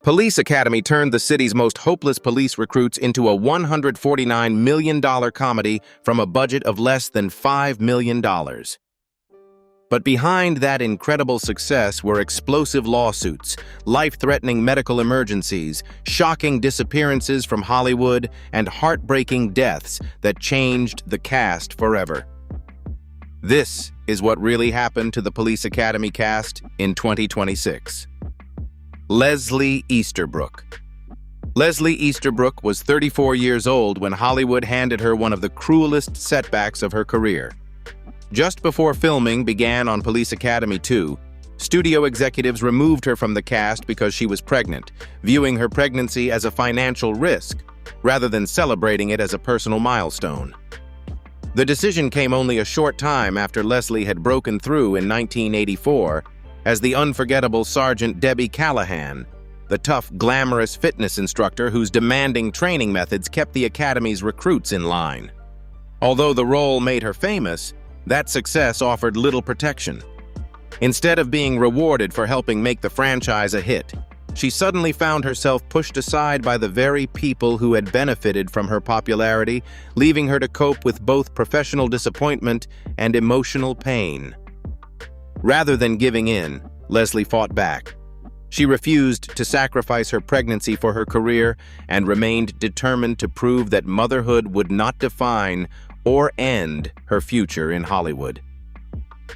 Police Academy turned the city's most hopeless police recruits into a $149 million comedy from a budget of less than $5 million. But behind that incredible success were explosive lawsuits, life-threatening medical emergencies, shocking disappearances from Hollywood, and heartbreaking deaths that changed the cast forever. This is what really happened to the Police Academy cast in 2026. Leslie Easterbrook. Leslie Easterbrook was 34 years old when Hollywood handed her one of the cruelest setbacks of her career. Just before filming began on Police Academy 2, studio executives removed her from the cast because she was pregnant, viewing her pregnancy as a financial risk, rather than celebrating it as a personal milestone. The decision came only a short time after Leslie had broken through in 1984 as the unforgettable Sergeant Debbie Callahan, the tough, glamorous fitness instructor whose demanding training methods kept the Academy's recruits in line. Although the role made her famous, that success offered little protection. Instead of being rewarded for helping make the franchise a hit, she suddenly found herself pushed aside by the very people who had benefited from her popularity, leaving her to cope with both professional disappointment and emotional pain. Rather than giving in, Leslie fought back. She refused to sacrifice her pregnancy for her career and remained determined to prove that motherhood would not define or end her future in Hollywood.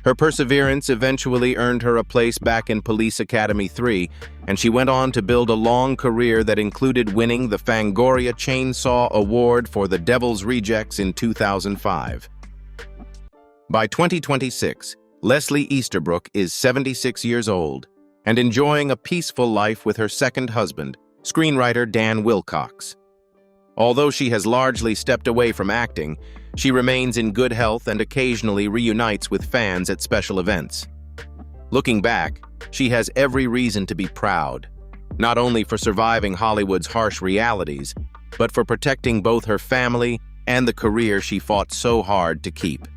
Her perseverance eventually earned her a place back in Police Academy 3, and she went on to build a long career that included winning the Fangoria Chainsaw Award for The Devil's Rejects in 2005. By 2026, Leslie Easterbrook is 76 years old and enjoying a peaceful life with her second husband, screenwriter Dan Wilcox. Although she has largely stepped away from acting, she remains in good health and occasionally reunites with fans at special events. Looking back, she has every reason to be proud, not only for surviving Hollywood's harsh realities, but for protecting both her family and the career she fought so hard to keep.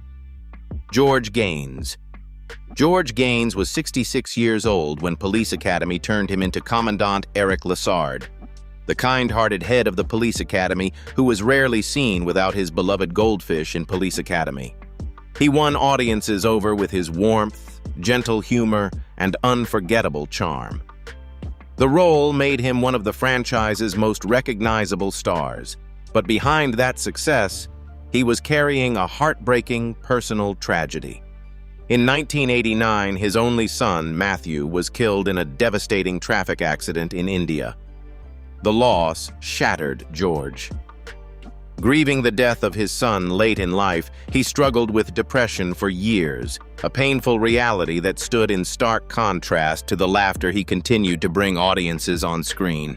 George Gaines. George Gaines was 66 years old when Police Academy turned him into Commandant Eric Lassard, the kind-hearted head of the Police Academy who was rarely seen without his beloved goldfish in Police Academy. He won audiences over with his warmth, gentle humor, and unforgettable charm. The role made him one of the franchise's most recognizable stars, but behind that success, he was carrying a heartbreaking personal tragedy. In 1989, his only son, Matthew, was killed in a devastating traffic accident in India. The loss shattered George. Grieving the death of his son late in life, he struggled with depression for years, a painful reality that stood in stark contrast to the laughter he continued to bring audiences on screen.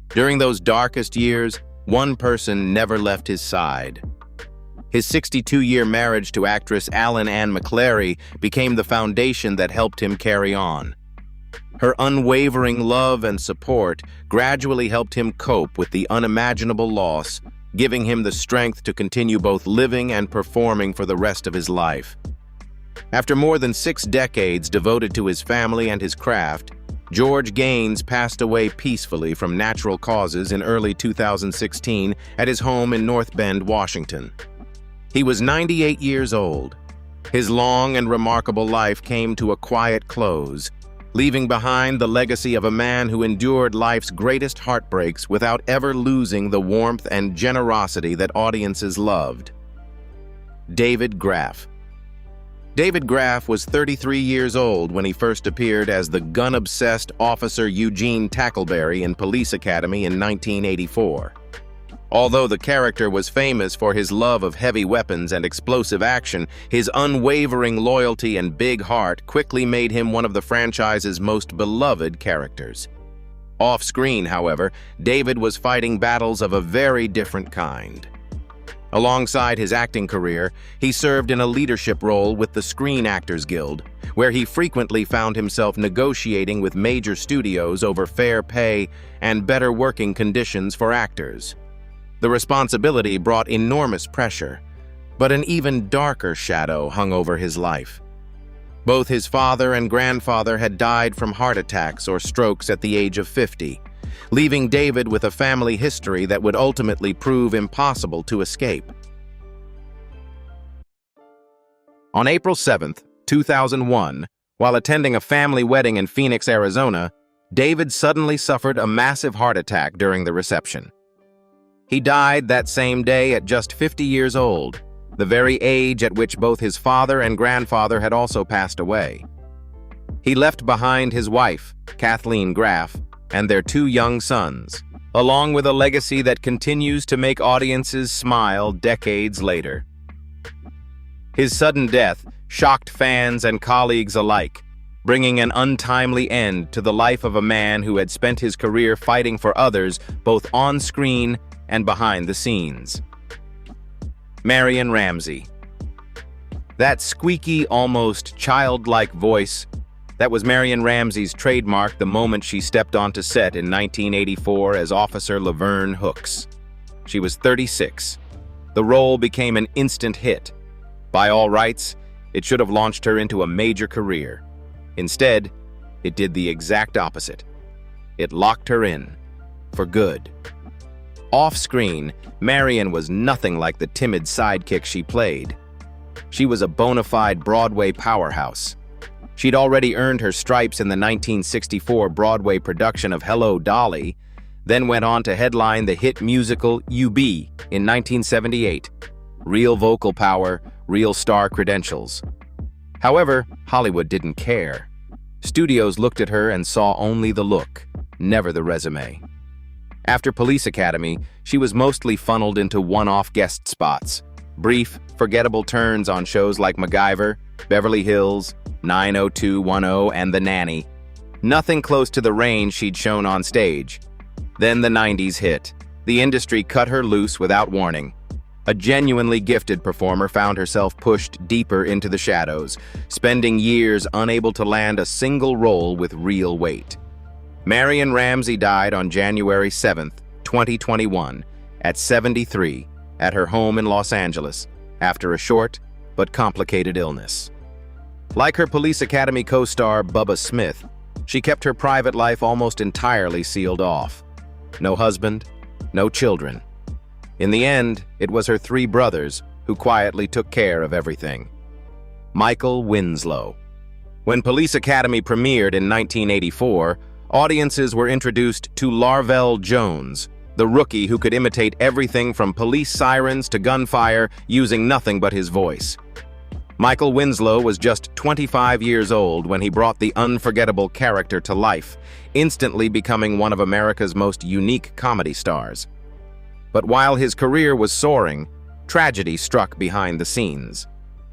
During those darkest years, one person never left his side. His 62-year marriage to actress Alan Ann McClary became the foundation that helped him carry on. Her unwavering love and support gradually helped him cope with the unimaginable loss, giving him the strength to continue both living and performing for the rest of his life. After more than 6 decades devoted to his family and his craft, George Gaines passed away peacefully from natural causes in early 2016 at his home in North Bend, Washington. He was 98 years old. His long and remarkable life came to a quiet close, leaving behind the legacy of a man who endured life's greatest heartbreaks without ever losing the warmth and generosity that audiences loved. David Graff. David Graff was 33 years old when he first appeared as the gun-obsessed Officer Eugene Tackleberry in Police Academy in 1984. Although the character was famous for his love of heavy weapons and explosive action, his unwavering loyalty and big heart quickly made him one of the franchise's most beloved characters. Off-screen, however, David was fighting battles of a very different kind. Alongside his acting career, he served in a leadership role with the Screen Actors Guild, where he frequently found himself negotiating with major studios over fair pay and better working conditions for actors. The responsibility brought enormous pressure, but an even darker shadow hung over his life. Both his father and grandfather had died from heart attacks or strokes at the age of 50, leaving David with a family history that would ultimately prove impossible to escape. On April 7, 2001, while attending a family wedding in Phoenix, Arizona, David suddenly suffered a massive heart attack during the reception. He died that same day at just 50 years old, the very age at which both his father and grandfather had also passed away. He left behind his wife, Kathleen Graff, and their 2 young sons, along with a legacy that continues to make audiences smile decades later. His sudden death shocked fans and colleagues alike, bringing an untimely end to the life of a man who had spent his career fighting for others both on screen and behind the scenes. Marion Ramsey. That squeaky, almost childlike voice, that was Marion Ramsey's trademark the moment she stepped onto set in 1984 as Officer Laverne Hooks. She was 36. The role became an instant hit. By all rights, it should have launched her into a major career. Instead, it did the exact opposite. It locked her in, for good. Off-screen, Marion was nothing like the timid sidekick she played. She was a bona fide Broadway powerhouse. She'd already earned her stripes in the 1964 Broadway production of Hello, Dolly, then went on to headline the hit musical UB in 1978. Real vocal power, real star credentials. However, Hollywood didn't care. Studios looked at her and saw only the look, never the resume. After Police Academy, she was mostly funneled into one-off guest spots, brief, forgettable turns on shows like MacGyver, Beverly Hills, 90210, and The Nanny. Nothing close to the range she'd shown on stage. Then the 90s hit. The industry cut her loose without warning. A genuinely gifted performer found herself pushed deeper into the shadows, spending years unable to land a single role with real weight. Marion Ramsey died on January 7, 2021, at 73, at her home in Los Angeles, after a short but complicated illness. Like her Police Academy co-star Bubba Smith, she kept her private life almost entirely sealed off. No husband, no children. In the end, it was her 3 brothers who quietly took care of everything. Michael Winslow. When Police Academy premiered in 1984, audiences were introduced to Larvell Jones, the rookie who could imitate everything from police sirens to gunfire using nothing but his voice. Michael Winslow was just 25 years old when he brought the unforgettable character to life, instantly becoming one of America's most unique comedy stars. But while his career was soaring, tragedy struck behind the scenes.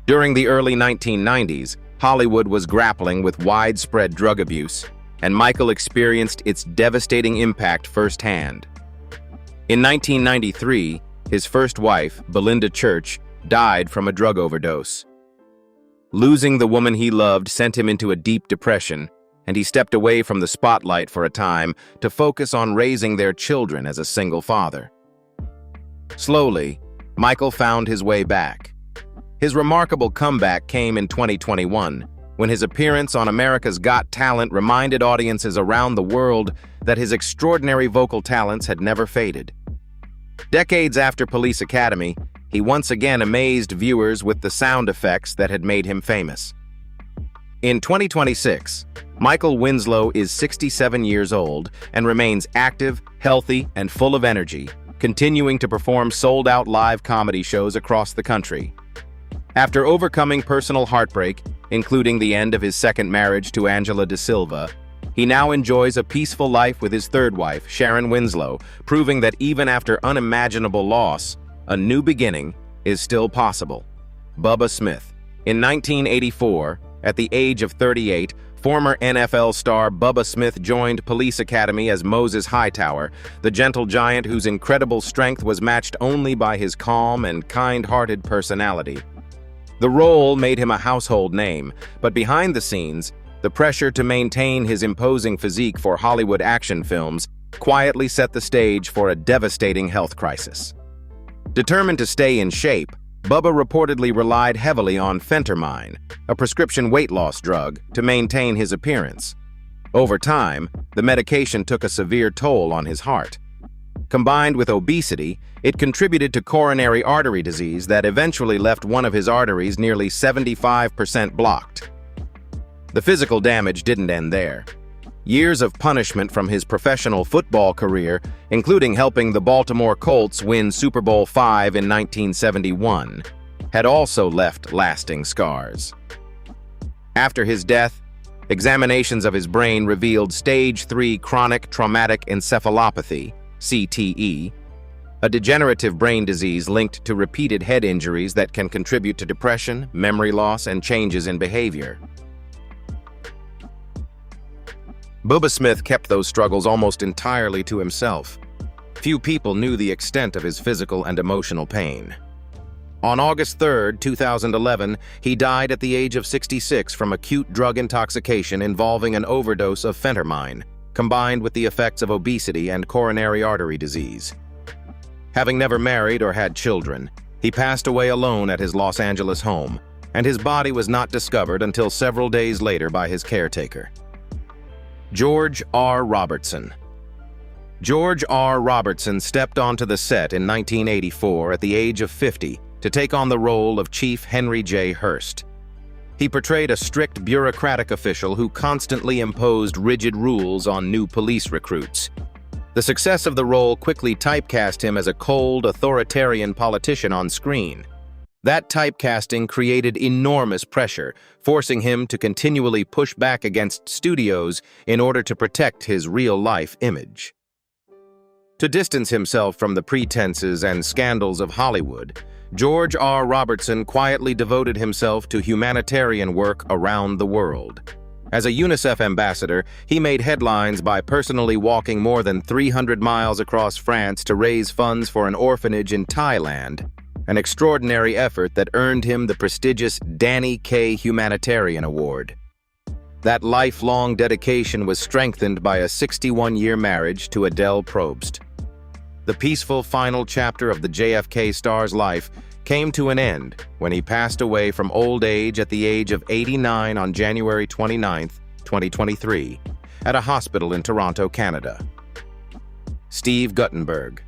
During the early 1990s, Hollywood was grappling with widespread drug abuse, and Michael experienced its devastating impact firsthand. In 1993, his first wife, Belinda Church, died from a drug overdose. Losing the woman he loved sent him into a deep depression, and he stepped away from the spotlight for a time to focus on raising their children as a single father. Slowly, Michael found his way back. His remarkable comeback came in 2021, when his appearance on America's Got Talent reminded audiences around the world that his extraordinary vocal talents had never faded. Decades after Police Academy, he once again amazed viewers with the sound effects that had made him famous. In 2026, Michael Winslow is 67 years old and remains active, healthy, and full of energy, continuing to perform sold-out live comedy shows across the country. After overcoming personal heartbreak, including the end of his second marriage to Angela De Silva, he now enjoys a peaceful life with his third wife, Sharon Winslow, proving that even after unimaginable loss, a new beginning is still possible. Bubba Smith. In 1984, at the age of 38, former NFL star Bubba Smith joined Police Academy as Moses Hightower, the gentle giant whose incredible strength was matched only by his calm and kind-hearted personality. The role made him a household name, but behind the scenes, the pressure to maintain his imposing physique for Hollywood action films quietly set the stage for a devastating health crisis. Determined to stay in shape, Bubba reportedly relied heavily on phentermine, a prescription weight loss drug, to maintain his appearance. Over time, the medication took a severe toll on his heart. Combined with obesity, it contributed to coronary artery disease that eventually left one of his arteries nearly 75% blocked. The physical damage didn't end there. Years of punishment from his professional football career, including helping the Baltimore Colts win Super Bowl V in 1971, had also left lasting scars. After his death, examinations of his brain revealed Stage 3 chronic traumatic encephalopathy, CTE, a degenerative brain disease linked to repeated head injuries that can contribute to depression, memory loss, and changes in behavior. Bubba Smith kept those struggles almost entirely to himself. Few people knew the extent of his physical and emotional pain. On August 3, 2011, he died at the age of 66 from acute drug intoxication involving an overdose of phentermine, combined with the effects of obesity and coronary artery disease. Having never married or had children, he passed away alone at his Los Angeles home, and his body was not discovered until several days later by his caretaker. George R. Robertson. George R. Robertson stepped onto the set in 1984 at the age of 50 to take on the role of Chief Henry J. Hurst. He portrayed a strict bureaucratic official who constantly imposed rigid rules on new police recruits. The success of the role quickly typecast him as a cold, authoritarian politician on screen. That typecasting created enormous pressure, forcing him to continually push back against studios in order to protect his real-life image. To distance himself from the pretenses and scandals of Hollywood, George R. Robertson quietly devoted himself to humanitarian work around the world. As a UNICEF ambassador, he made headlines by personally walking more than 300 miles across France to raise funds for an orphanage in Thailand, an extraordinary effort that earned him the prestigious Danny Kaye Humanitarian Award. That lifelong dedication was strengthened by a 61-year marriage to Adele Probst. The peaceful final chapter of the JFK star's life came to an end when he passed away from old age at the age of 89 on January 29, 2023, at a hospital in Toronto, Canada. Steve Guttenberg.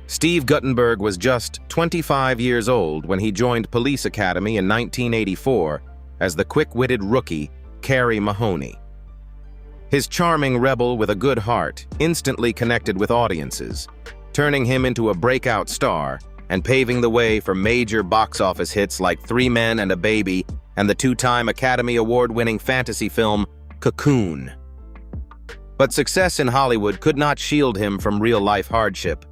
Steve Guttenberg was just 25 years old when he joined Police Academy in 1984 as the quick-witted rookie Carey Mahoney. His charming rebel with a good heart instantly connected with audiences, turning him into a breakout star and paving the way for major box office hits like 3 Men and a Baby and the 2-time Academy Award-winning fantasy film Cocoon. But success in Hollywood could not shield him from real-life hardship.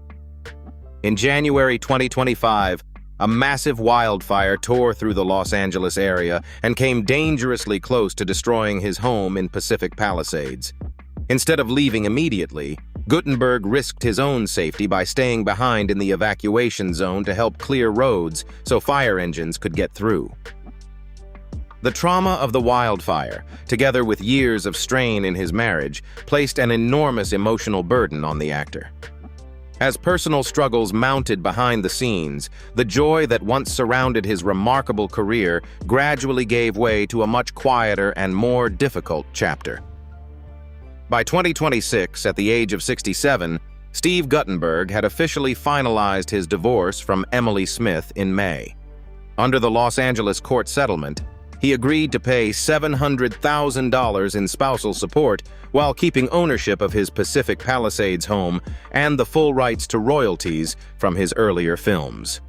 In January 2025, a massive wildfire tore through the Los Angeles area and came dangerously close to destroying his home in Pacific Palisades. Instead of leaving immediately, Guttenberg risked his own safety by staying behind in the evacuation zone to help clear roads so fire engines could get through. The trauma of the wildfire, together with years of strain in his marriage, placed an enormous emotional burden on the actor. As personal struggles mounted behind the scenes, the joy that once surrounded his remarkable career gradually gave way to a much quieter and more difficult chapter. By 2026, at the age of 67, Steve Guttenberg had officially finalized his divorce from Emily Smith in May. Under the Los Angeles court settlement, he agreed to pay $700,000 in spousal support while keeping ownership of his Pacific Palisades home and the full rights to royalties from his earlier films.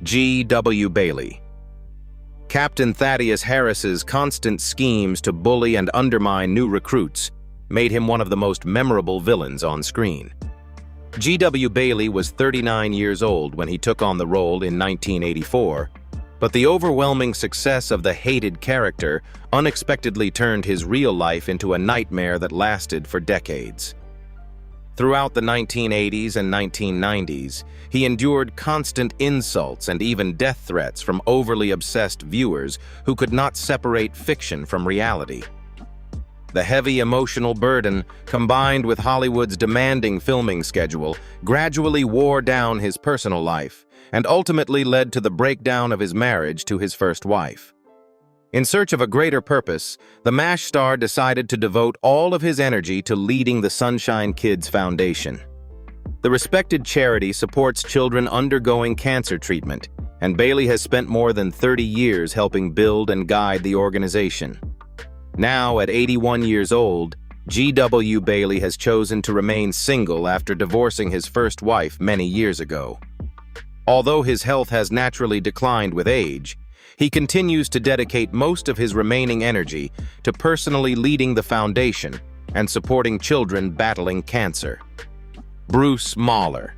G.W. Bailey. Captain Thaddeus Harris's constant schemes to bully and undermine new recruits made him one of the most memorable villains on screen. G.W. Bailey was 39 years old when he took on the role in 1984, but the overwhelming success of the hated character unexpectedly turned his real life into a nightmare that lasted for decades. Throughout the 1980s and 1990s, he endured constant insults and even death threats from overly obsessed viewers who could not separate fiction from reality. The heavy emotional burden, combined with Hollywood's demanding filming schedule, gradually wore down his personal life and ultimately led to the breakdown of his marriage to his first wife. In search of a greater purpose, the MASH star decided to devote all of his energy to leading the Sunshine Kids Foundation. The respected charity supports children undergoing cancer treatment, and Bailey has spent more than 30 years helping build and guide the organization. Now, at 81 years old, G.W. Bailey has chosen to remain single after divorcing his first wife many years ago. Although his health has naturally declined with age, he continues to dedicate most of his remaining energy to personally leading the foundation and supporting children battling cancer. Bruce Mahler.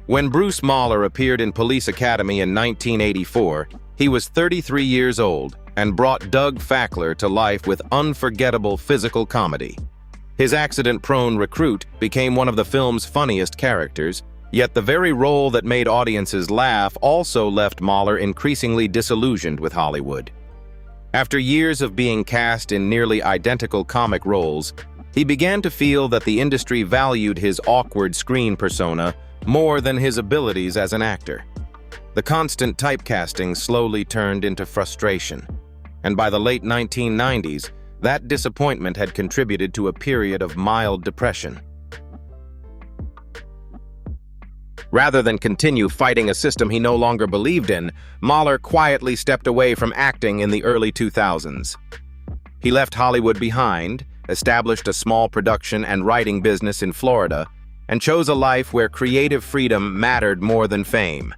When Bruce Mahler appeared in Police Academy in 1984, he was 33 years old and brought Doug Fackler to life with unforgettable physical comedy. His accident-prone recruit became one of the film's funniest characters, yet the very role that made audiences laugh also left Mahler increasingly disillusioned with Hollywood. After years of being cast in nearly identical comic roles, he began to feel that the industry valued his awkward screen persona more than his abilities as an actor. The constant typecasting slowly turned into frustration, and by the late 1990s, that disappointment had contributed to a period of mild depression. Rather than continue fighting a system he no longer believed in, Mahler quietly stepped away from acting in the early 2000s. He left Hollywood behind, established a small production and writing business in Florida, and chose a life where creative freedom mattered more than fame.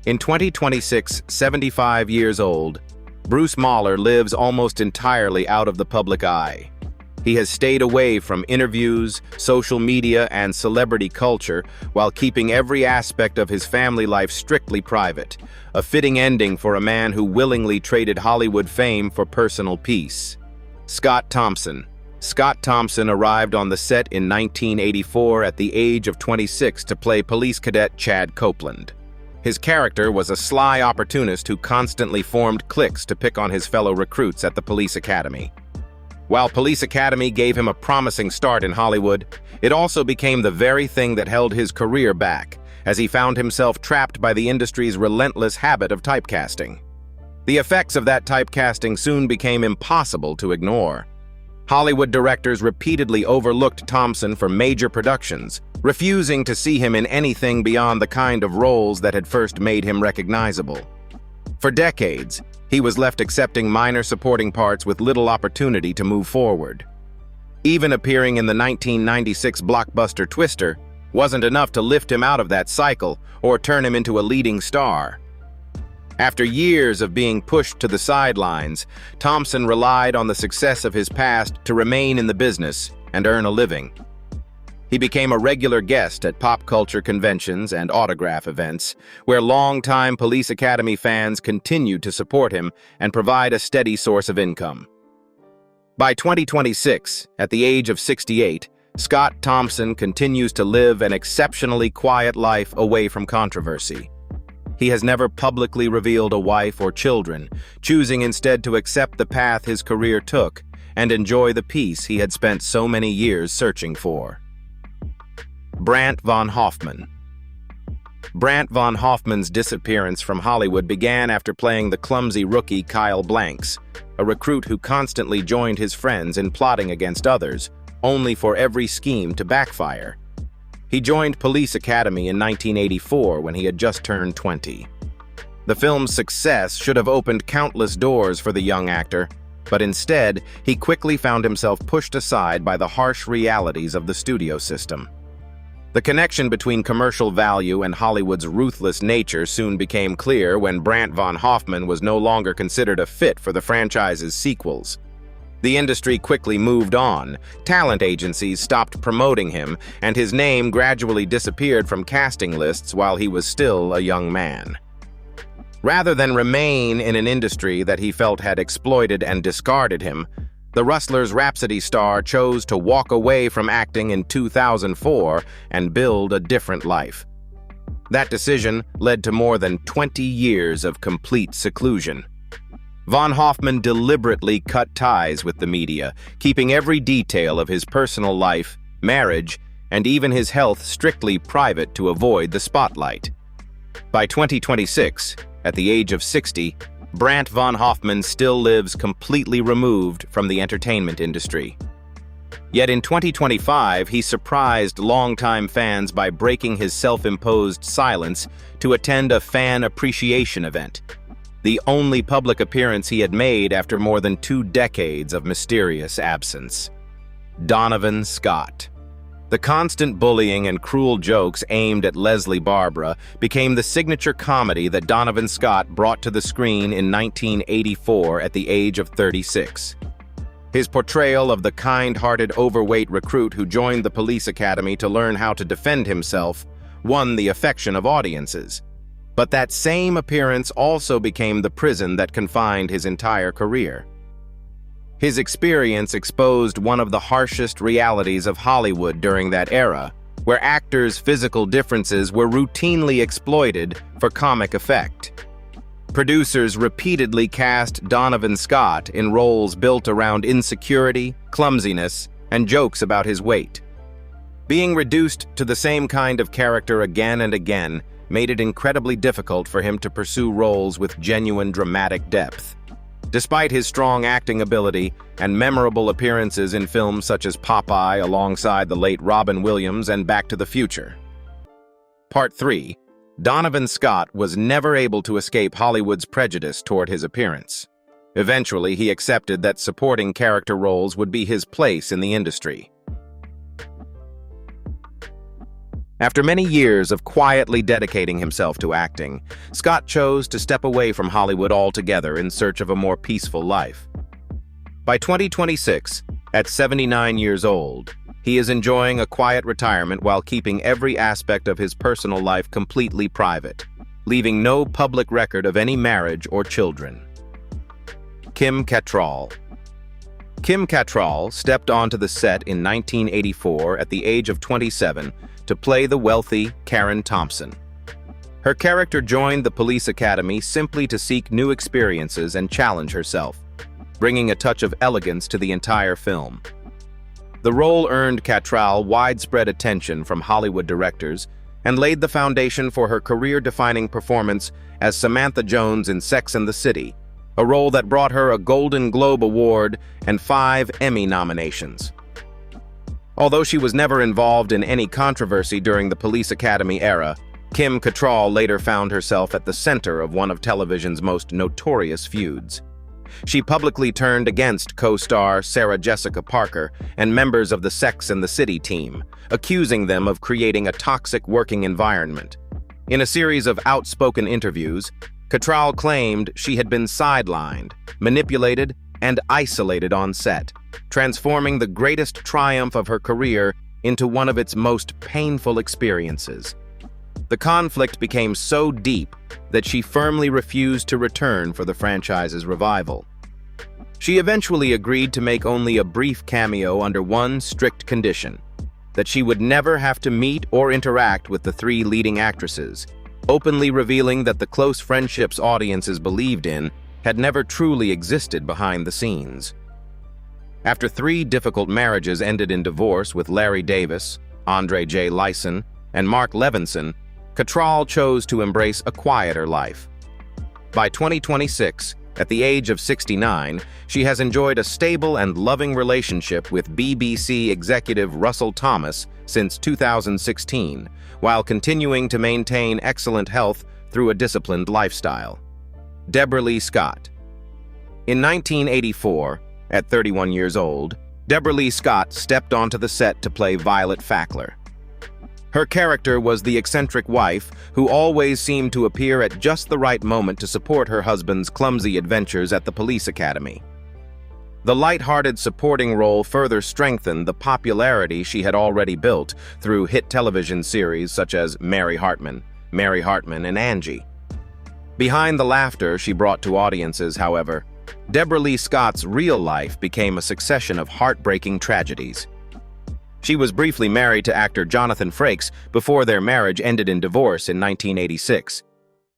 In 2026, 75 years old, Bruce Mahler lives almost entirely out of the public eye. He has stayed away from interviews, social media, and celebrity culture while keeping every aspect of his family life strictly private, a fitting ending for a man who willingly traded Hollywood fame for personal peace. Scott Thompson. Scott Thompson arrived on the set in 1984 at the age of 26 to play police cadet Chad Copeland. His character was a sly opportunist who constantly formed cliques to pick on his fellow recruits at the police academy. While Police Academy gave him a promising start in Hollywood, it also became the very thing that held his career back, as he found himself trapped by the industry's relentless habit of typecasting. The effects of that typecasting soon became impossible to ignore. Hollywood directors repeatedly overlooked Thompson for major productions, refusing to see him in anything beyond the kind of roles that had first made him recognizable. For decades, he was left accepting minor supporting parts with little opportunity to move forward. Even appearing in the 1996 blockbuster Twister wasn't enough to lift him out of that cycle or turn him into a leading star. After years of being pushed to the sidelines, Thompson relied on the success of his past to remain in the business and earn a living. He became a regular guest at pop culture conventions and autograph events, where longtime Police Academy fans continued to support him and provide a steady source of income. By 2026, at the age of 68, Scott Thompson continues to live an exceptionally quiet life away from controversy. He has never publicly revealed a wife or children, choosing instead to accept the path his career took and enjoy the peace he had spent so many years searching for. Brandt von Hoffman. Brandt von Hoffman's disappearance from Hollywood began after playing the clumsy rookie Kyle Blanks, a recruit who constantly joined his friends in plotting against others, only for every scheme to backfire. He joined Police Academy in 1984 when he had just turned 20. The film's success should have opened countless doors for the young actor, but instead, he quickly found himself pushed aside by the harsh realities of the studio system. The connection between commercial value and Hollywood's ruthless nature soon became clear when Brandt von Hoffman was no longer considered a fit for the franchise's sequels. The industry quickly moved on, talent agencies stopped promoting him, and his name gradually disappeared from casting lists while he was still a young man. Rather than remain in an industry that he felt had exploited and discarded him, the Rustler's Rhapsody star chose to walk away from acting in 2004 and build a different life. That decision led to more than 20 years of complete seclusion. Von Hoffman deliberately cut ties with the media, keeping every detail of his personal life, marriage, and even his health strictly private to avoid the spotlight. By 2026, at the age of 60, Brandt von Hoffman still lives completely removed from the entertainment industry. Yet in 2025, he surprised longtime fans by breaking his self-imposed silence to attend a fan appreciation event, the only public appearance he had made after more than 2 decades of mysterious absence. Donovan Scott. The constant bullying and cruel jokes aimed at Leslie Barbara became the signature comedy that Donovan Scott brought to the screen in 1984 at the age of 36. His portrayal of the kind-hearted overweight recruit who joined the police academy to learn how to defend himself won the affection of audiences. But that same appearance also became the prison that confined his entire career. His experience exposed one of the harshest realities of Hollywood during that era, where actors' physical differences were routinely exploited for comic effect. Producers repeatedly cast Donovan Scott in roles built around insecurity, clumsiness, and jokes about his weight. Being reduced to the same kind of character again and again made it incredibly difficult for him to pursue roles with genuine dramatic depth. Despite his strong acting ability and memorable appearances in films such as Popeye alongside the late Robin Williams and Back to the Future. Part 3. Donovan Scott was never able to escape Hollywood's prejudice toward his appearance. Eventually, he accepted that supporting character roles would be his place in the industry. After many years of quietly dedicating himself to acting, Scott chose to step away from Hollywood altogether in search of a more peaceful life. By 2026, at 79 years old, he is enjoying a quiet retirement while keeping every aspect of his personal life completely private, leaving no public record of any marriage or children. Kim Cattrall. Kim Cattrall stepped onto the set in 1984 at the age of 27 to play the wealthy Karen Thompson. Her character joined the police academy simply to seek new experiences and challenge herself, bringing a touch of elegance to the entire film. The role earned Cattrall widespread attention from Hollywood directors and laid the foundation for her career-defining performance as Samantha Jones in Sex and the City, a role that brought her a Golden Globe Award and 5 Emmy nominations. Although she was never involved in any controversy during the Police Academy era, Kim Cattrall later found herself at the center of one of television's most notorious feuds. She publicly turned against co-star Sarah Jessica Parker and members of the Sex and the City team, accusing them of creating a toxic working environment. In a series of outspoken interviews, Cattrall claimed she had been sidelined, manipulated, and isolated on set, transforming the greatest triumph of her career into one of its most painful experiences. The conflict became so deep that she firmly refused to return for the franchise's revival. She eventually agreed to make only a brief cameo under one strict condition: that she would never have to meet or interact with the 3 leading actresses, openly revealing that the close friendships audiences believed in had never truly existed behind the scenes. After 3 difficult marriages ended in divorce with Larry Davis, Andre J. Lyson, and Mark Levinson, Cattrall chose to embrace a quieter life. By 2026, at the age of 69, she has enjoyed a stable and loving relationship with BBC executive Russell Thomas since 2016, while continuing to maintain excellent health through a disciplined lifestyle. Deborah Lee Scott. In 1984, at 31 years old, Deborah Lee Scott stepped onto the set to play Violet Fackler. Her character was the eccentric wife who always seemed to appear at just the right moment to support her husband's clumsy adventures at the police academy. The light-hearted supporting role further strengthened the popularity she had already built through hit television series such as Mary Hartman, and Angie. Behind the laughter she brought to audiences, however, Deborah Lee Scott's real life became a succession of heartbreaking tragedies. She was briefly married to actor Jonathan Frakes before their marriage ended in divorce in 1986.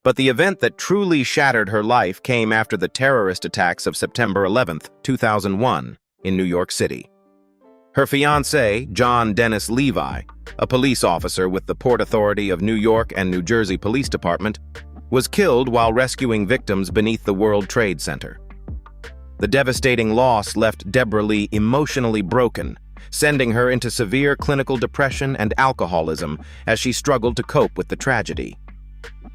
But the event that truly shattered her life came after the terrorist attacks of September 11th, 2001, in New York City. Her fiancé, John Dennis Levi, a police officer with the Port Authority of New York and New Jersey Police Department, was killed while rescuing victims beneath the World Trade Center. The devastating loss left Deborah Lee emotionally broken, sending her into severe clinical depression and alcoholism as she struggled to cope with the tragedy.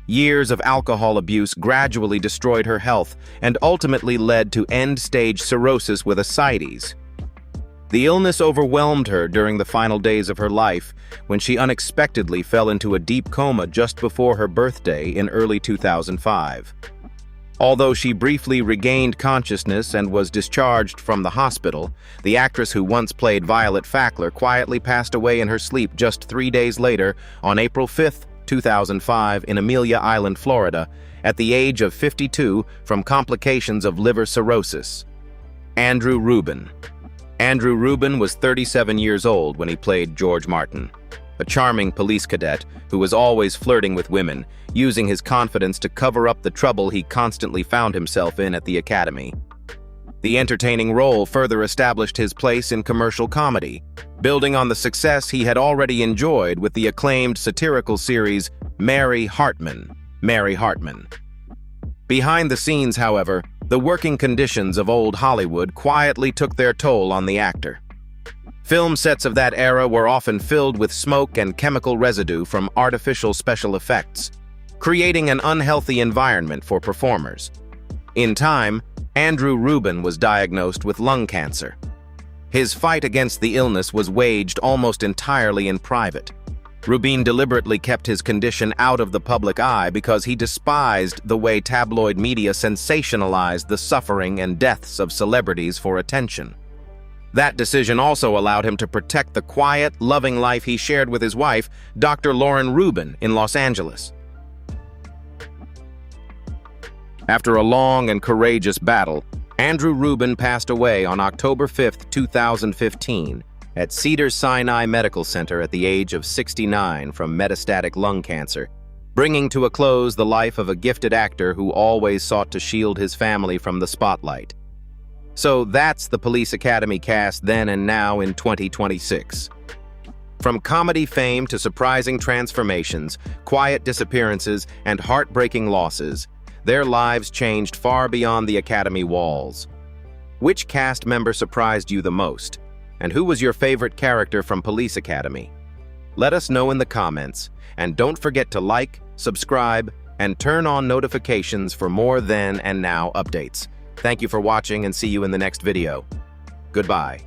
Years of alcohol abuse gradually destroyed her health and ultimately led to end-stage cirrhosis with ascites. The illness overwhelmed her during the final days of her life when she unexpectedly fell into a deep coma just before her birthday in early 2005. Although she briefly regained consciousness and was discharged from the hospital, the actress who once played Violet Fackler quietly passed away in her sleep just 3 days later on April 5, 2005 in Amelia Island, Florida, at the age of 52 from complications of liver cirrhosis. Andrew Rubin. Andrew Rubin was 37 years old when he played George Martin, a charming police cadet who was always flirting with women, using his confidence to cover up the trouble he constantly found himself in at the academy. The entertaining role further established his place in commercial comedy, building on the success he had already enjoyed with the acclaimed satirical series Mary Hartman. Behind the scenes, however, the working conditions of old Hollywood quietly took their toll on the actor. Film sets of that era were often filled with smoke and chemical residue from artificial special effects, creating an unhealthy environment for performers. In time, Andrew Rubin was diagnosed with lung cancer. His fight against the illness was waged almost entirely in private. Rubin deliberately kept his condition out of the public eye because he despised the way tabloid media sensationalized the suffering and deaths of celebrities for attention. That decision also allowed him to protect the quiet, loving life he shared with his wife, Dr. Lauren Rubin, in Los Angeles. After a long and courageous battle, Andrew Rubin passed away on October 5, 2015, at Cedars-Sinai Medical Center at the age of 69 from metastatic lung cancer, bringing to a close the life of a gifted actor who always sought to shield his family from the spotlight. So that's the Police Academy cast then and now in 2026. From comedy fame to surprising transformations, quiet disappearances, and heartbreaking losses, their lives changed far beyond the Academy walls. Which cast member surprised you the most? And who was your favorite character from Police Academy? Let us know in the comments, and don't forget to like, subscribe, and turn on notifications for more then and now updates. Thank you for watching and see you in the next video. Goodbye.